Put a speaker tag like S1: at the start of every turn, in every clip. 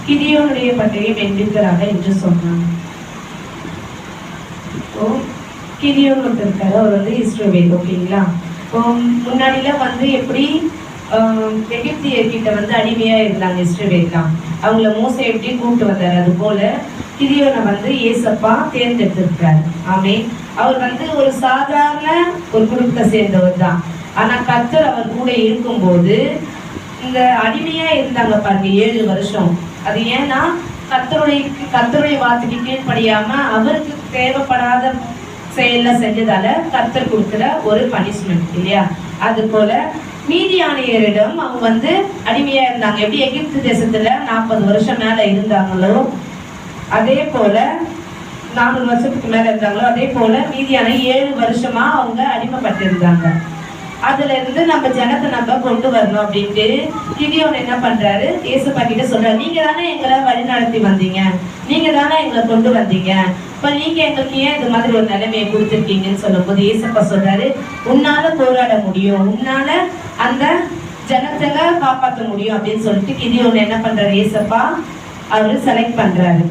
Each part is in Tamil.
S1: கிதியோனுடைய பட்டயம் வென்றிருக்கிறாங்க என்று சொன்னாங்க. கிதியோன் இருக்காரு, அவர் வந்து இஸ்ரவேல். ஓகேங்களா? முன்னாடிலாம் வந்து எப்படி எகிப்தியர்கிட்ட வந்து அடிமையா இருந்தாங்க இஸ்ரவேல்லாம், அவங்கள மோசே எப்படி கூப்பிட்டு வந்தாரு, அது போல கிதியோனை வந்து ஏசப்பா தேர்ந்தெடுத்திருக்கிறாரு. ஆமே. அவர் வந்து ஒரு சாதாரண ஒரு குடும்பத்தை சேர்ந்தவர் தான். ஆனா கர்த்தர் அவர் கூட இருக்கும்போது இந்த அடிமையா இருந்தாங்க பாருங்க 7 வருஷம். அது ஏன்னா கர்த்தருடைய வார்த்தைக்கு கீழ்ப்படியாம அவருக்கு தேவைப்படாத செயல்ல செஞ்சதால கர்த்தர் கொடுக்கிற ஒரு பனிஷ்மெண்ட் இல்லையா? அது போல மீதியானியரிடம் அவங்க வந்து அடிமையா இருந்தாங்க. எப்படி எகிப்து தேசத்துல 40 வருஷம் மேல இருந்தாங்களோ, அதே போல 400 வருஷத்துக்கு மேல இருந்தாங்களோ, அதே போல மீதியான 7 வருஷமா அவங்க அடிமைப்பட்டிருந்தாங்க. அதுல இருந்து நம்ம ஜனத்தை நம்ம கொண்டு வரணும் அப்படின்ட்டு கிதியோன் என்ன பண்றாரு, ஏசப்பா கிட்ட சொல்றாரு, நீங்க தானே எங்களை வழி நடத்தி வந்தீங்க, நீங்க தானே எங்களை கொண்டு வந்தீங்க, இப்ப நீங்க எங்களுக்கு ஏன் இது மாதிரி ஒரு நிலைமையை கொடுத்துருக்கீங்கன்னு சொல்லும் போது ஏசப்பா சொல்றாரு, உன்னால போராட முடியும், உன்னால அந்த ஜனத்தை காப்பாற்ற முடியும் அப்படின்னு சொல்லிட்டு கிதியோன் என்ன பண்றாரு, ஏசப்பா அவரு செலக்ட் பண்றாரு.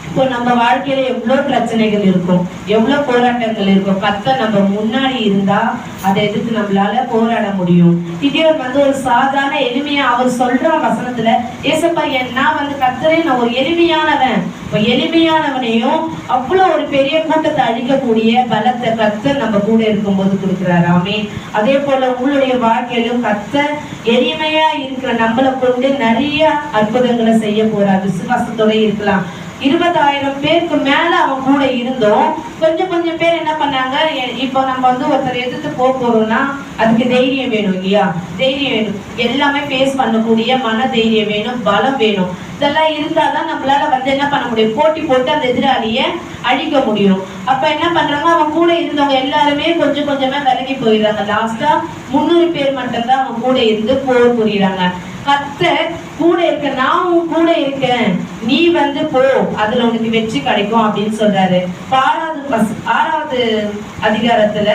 S1: இப்போ நம்ம வாழ்க்கையில எவ்வளவு பிரச்சனைகள் இருக்கும், எவ்வளவு போராட்டங்கள் இருக்கும். கர்த்தர் நம்ம முன்னாடி இருந்தா அதை எதிர்த்து நம்மளால போராட முடியும். கிதியோன் வந்து ஒரு சாதாரண எளிமையா அவர் சொல்ற வசனத்துல, ஏசப்பா நான் வந்து கர்த்தரே நான் ஒரு எளிமையானவன், இப்போ எளிமையானவனையும் அவ்வளவு ஒரு பெரிய கூட்டத்தை அழிக்கக்கூடிய பலத்தை கர்த்தர் நம்ம கூட இருக்கும்போது கொடுக்குறாரு. ஆமென். அதே போல உங்களுடைய வாழ்க்கையிலும் கர்த்தர் எளிமையா இருக்கிற நம்மளை கொண்டு நிறைய அற்புதங்களை செய்ய போறார். விசுவாசத்தோட இருக்கலாம். 20,000 பேருக்கு மேல அவன் கூட இருந்தோம். கொஞ்சம் பேர் என்ன பண்ணாங்க, இப்போ நம்ம வந்து ஒருத்தர் எதிர்த்து போறோம்னா அதுக்கு தைரியம் வேணும் இல்லையா? தைரியம் வேணும், எல்லாமே ஃபேஸ் பண்ணக்கூடிய மன தைரியம் வேணும், பலம் வேணும். இதெல்லாம் இருந்தாதான் நம்மளால வந்து என்ன பண்ண முடியும், போட்டி போட்டு அந்த எதிராளிய அழிக்க முடியும். அப்ப என்ன பண்றாங்க, அவன் கூட இருந்தவங்க எல்லாருமே கொஞ்சமா விலகி போயிடுறாங்க. லாஸ்டா 300 பேர் மட்டும்தான் அவன் கூட இருந்து போர் புரியுறாங்க. கர்த்தர் கூட இருக்க, நான் உன் கூட இருக்கேன், நீ வந்து போ, அதுல உனக்கு வெற்றி கிடைக்கும் அப்படின்னு சொல்றாரு. 6வது அதிகாரத்துல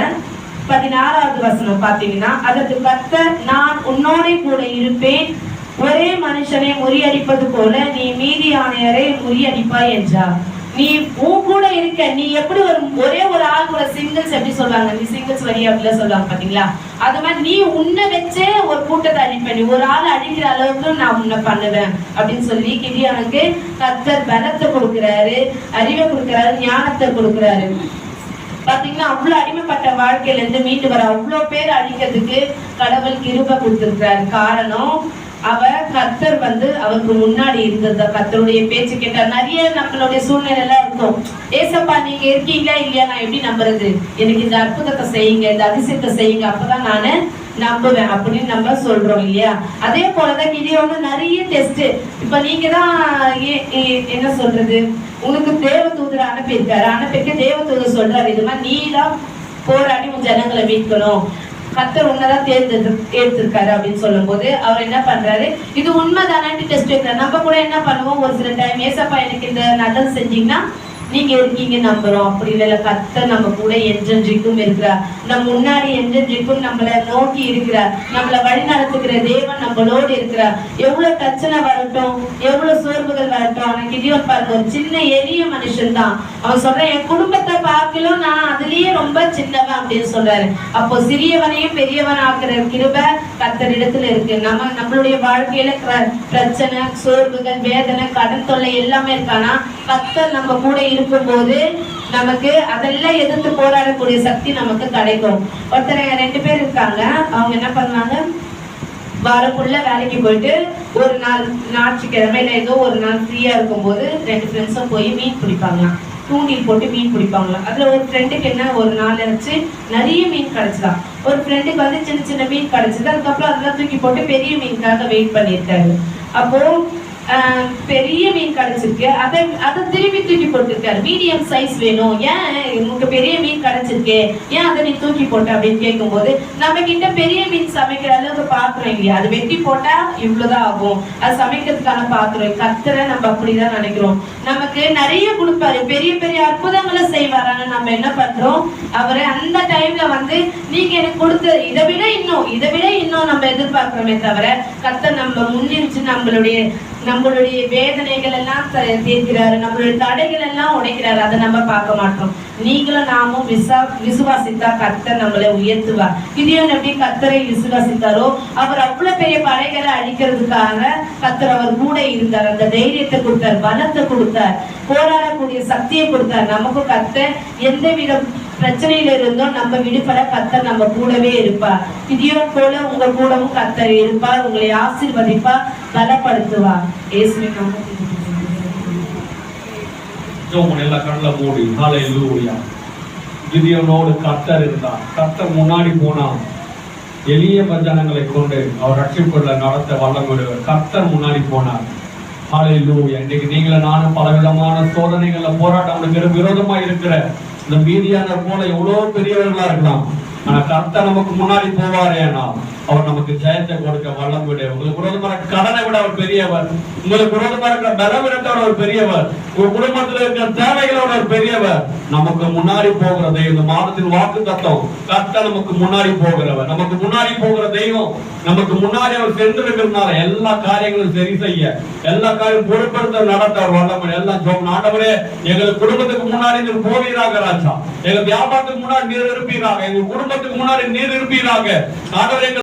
S1: 16வது வசனம் பாத்தீங்கன்னா, அதற்கு கர்த்தர், நான் உன்னோட கூட இருப்பேன், ஒரே மனுஷனை முறியடிப்பது போல நீ மீதியானியரை முறியடிப்பாய் என்றார். நீ உன் கூட இருக்க, நீ எப்படி ஒரே ஒரு ஆள் கூட சிங்கிள்ஸ் எப்படி சொல்லுவாங்க, நீ சிங்கிள்ஸ் வரி அப்படிலாம் சொல்லுவாங்க பாத்தீங்களா? அது மாதிரி நீ உன்னை வச்சே ஒரு கூட்டத்தை அழிப்பேன், நீ ஒரு ஆள் அழிக்கிற அளவுக்கு நான் உன்னை பண்ணுவேன் அப்படின்னு சொல்லி கிதியோனுக்கு கர்த்தர் பலத்தை கொடுக்கிறாரு, அறிவை கொடுக்கிறாரு, ஞானத்தை கொடுக்கிறாரு. பாத்தீங்கன்னா அவ்வளவு அடிமைப்பட்ட வாழ்க்கையில இருந்து மீண்டு வர அவ்வளவு பேர் அழிக்கிறதுக்கு கடவுள் கிருபை கொடுத்திருக்கிறாரு. காரணம் கர்த்தர் வந்து அவருக்கு முன்னாடி இருந்தது, கர்த்தருடைய பேச்சு கேட்டார். நிறைய நம்மளுடைய சூழ்நிலை எல்லாம் இருக்கும், ஏசப்பா நீங்க இருக்கீங்களா இல்லையா, நான் எப்படி நம்புறது, எனக்கு இந்த அற்புதத்தை செய்யுங்க, இந்த அதிசயத்தை செய்யுங்க, அப்பதான் நானு நம்புவேன் அப்படின்னு நம்ம சொல்றோம் இல்லையா? அதே போலதான் கிதியோனு நிறைய டெஸ்ட். இப்ப நீங்க தான் என்ன சொல்றது, உனக்கு தேவ தூதர் அனுப்பியிருக்காரு, அனுப்பியிருக்க தேவ தூதர் சொல்றாரு, இது மாதிரி நீ தான் போராடி உன் ஜனங்களை மீட்கணும், கர்த்தர் உன்னதான் எடுத்திருக்காரு அப்படின்னு சொல்லும் போது அவர் என்ன பண்றாரு, இது உண்மைதானு டெஸ்ட் வைக்கிறார். நம்ம கூட என்ன பண்ணுவோம், ஒரு சில டைம் ஏசப்பா எனக்கு இந்த நல்லது செஞ்சீங்கன்னா நீங்க இருக்கீங்க நம்புறோம், அப்படி இல்ல கர்த்தர் நம்ம கூட என்றென்றைக்கும் இருக்கிறார், நம்ம முன்னாடி என்றென்றைக்கும் நம்மளை நோக்கி இருக்கிறார், நம்மளை வழி நடத்துகிற தேவன் நம்மளோடு இருக்கிறார். எவ்வளவு பிரச்சனை வரட்டும், எவ்வளவு சோர்வுகள் வரட்டும், ஆனா கிதியோன் பாருங்க ஒரு சின்ன எளிய மனுஷன் தான். அவன் சொல்றான், என் குடும்பத்தை பார்க்கலும் நான் அதுலயே ரொம்ப சின்னவன் அப்படின்னு சொல்றாரு. அப்போ சிறியவனையும் பெரியவன் ஆக்குற கிருபை கர்த்தரிடத்துல இருக்கு. நம்மளுடைய வாழ்க்கையில பிரச்சனை, சோர்வுகள், வேதனை, கடன் தொல்லை எல்லாமே இருக்கானா கர்த்தர் நம்ம கூட இருக்கும்போது நமக்கு அதெல்லாம் எதிர்த்து போராடக்கூடிய சக்தி நமக்கு கிடைக்கும். ஒருத்தர் 2 பேர் இருக்காங்க, அவங்க என்ன பண்ணுவாங்க, வாரக்குள்ள வேலைக்கு போயிட்டு ஒரு நாள் ஞாயிற்றுக்கிழமையில ஏதோ ஒரு நாள் ஃப்ரீயா இருக்கும் போது 2 ஃப்ரெண்ட்ஸும் போய் மீன் பிடிப்பாங்களாம், தூண்டில் போட்டு மீன் பிடிப்பாங்களாம். அதுல ஒரு ஃப்ரெண்டுக்கு என்ன ஒரு நாள் வச்சு நிறைய மீன் கிடைச்சலாம், ஒரு ஃப்ரெண்டுக்கு வந்து சின்ன மீன் கிடைச்சது. அதுக்கப்புறம் அதெல்லாம் தூக்கி போட்டு பெரிய மீனுக்காக வெயிட் பண்ணியிருக்காரு. அப்போ பெரிய மீன் கிடைச்சிருக்கு, அதை திரும்பி தூக்கி போட்டுருக்காரு, மீடியம் சைஸ் வேணும், ஏன் உங்களுக்கு பெரிய மீன் கிடைச்சிருக்கு, ஏன் அதை நீ தூக்கி போட்ட அப்படின்னு கேட்கும் போது, நம்ம கிட்ட பெரிய மீன் சமைக்கிற அளவுக்கு பாத்திரம் இல்லையா, அது வெட்டி போட்டா இவ்வளவுதான் ஆகும், அது சமைக்கிறதுக்கான பாத்திரம். கர்த்தரை நம்ம அப்படிதான் நினைக்கிறோம், நமக்கு நிறைய கொடுப்பாரு, பெரிய பெரிய அற்புதங்களை செய்வாரான்னு நம்ம என்ன பண்றோம், அவரை அந்த டைம்ல வந்து நீங்க எனக்கு கொடுத்த இதை விட இன்னும் நம்ம எதிர்பார்க்கிறோமே தவிர கர்த்தர் நம்ம முன்னிச்சு நம்மளுடைய நம்மளுடைய வேதனைகள் எல்லாம் தீர்க்கிறாரு, நம்மளுடைய தடைகள் எல்லாம் உடைக்கிறாரு. அதை நம்ம பார்க்க மாட்டோம். நீங்களும் நாமும் விசுவாசித்தா கர்த்தர் நம்மளை உயர்த்துவார். கிதியோன் எப்படி கர்த்தரை விசுவாசித்தாரோ அவர் அவ்வளவு பெரிய படைகளை அழிக்கிறதுக்காக கர்த்தர் அவர் கூட இருந்தார். அந்த தைரியத்தை கொடுத்தார், பலத்தை கொடுத்தார், போராடக்கூடிய சக்தியை கொடுத்தார். நமக்கும் கர்த்தர் எந்தவித பிரச்சனையில இருந்தோம் நம்ம விடுபட கர்த்தர் நம்ம கூடவே இருப்பார். கிதியோன் போல உங்க கூடவும் கர்த்தர் இருப்பார், உங்களை ஆசீர்வதிப்பார், பலப்படுத்துவார். இயேசுவின் நாமத்தில்
S2: எல்லா கண்ணுல மூடி ஹல்லேலூயா. கிதியோனோடு கர்த்தர் இருந்தார். கர்த்தர் முன்னாடி போனான். எளிய ஜனங்களை கொண்டு அவர் ரட்சிப்புள்ள நடத்த வல்லமுடையவர். கர்த்தர் முன்னாடி போனார். ஹல்லேலூயா. இன்னைக்கு நீங்கள நானும் பலவிதமான சோதனைகள்ல போராட்டம் விரோதமா இருக்கிற இந்த மீதியான போல எவ்வளவு பெரியவர்களா இருக்கலாம். ஆனா கர்த்தர் நமக்கு முன்னாடி போவாரேனா அவர் நமக்கு ஜெயத்தை கொடுக்க வல்லம் விட. உங்களுக்கு விரோதமான கடனை விட அவர் பெரியவர். உங்களுக்கு விரோதமா இருக்கிற பலவீனத்தோட அவர் பெரியவர். உங்க குடும்பத்தில் இருக்கிற தேவைகளோட அவர் பெரியவர். நமக்கு முன்னாடி போகிற தெய்வம். இந்த மாதத்தின் வாக்கு தத்துவம் கர்த்தர் நமக்கு முன்னாடி போகிறவர். நமக்கு முன்னாடி போகிற தெய்வம் நமக்கு முன்னாடி அவர் சென்றிருக்கிறதுனால எல்லா காரியங்களும் சரி செய்ய, எல்லா காரியம் பொறுப்படுத்த நடத்த அவர் வல்லம். எல்லாம் ஜோம் ஆண்டவரே எங்களுக்கு குடும்பத்துக்கு முன்னாடி நீர் போவீராக ராஜா. எங்க வியாபாரத்துக்கு முன்னாடி நீர் இருப்பீராக. எங்க குடும்பத்துக்கு முன்னாடி நீர் இருப்பீராக. ஆண்டவரே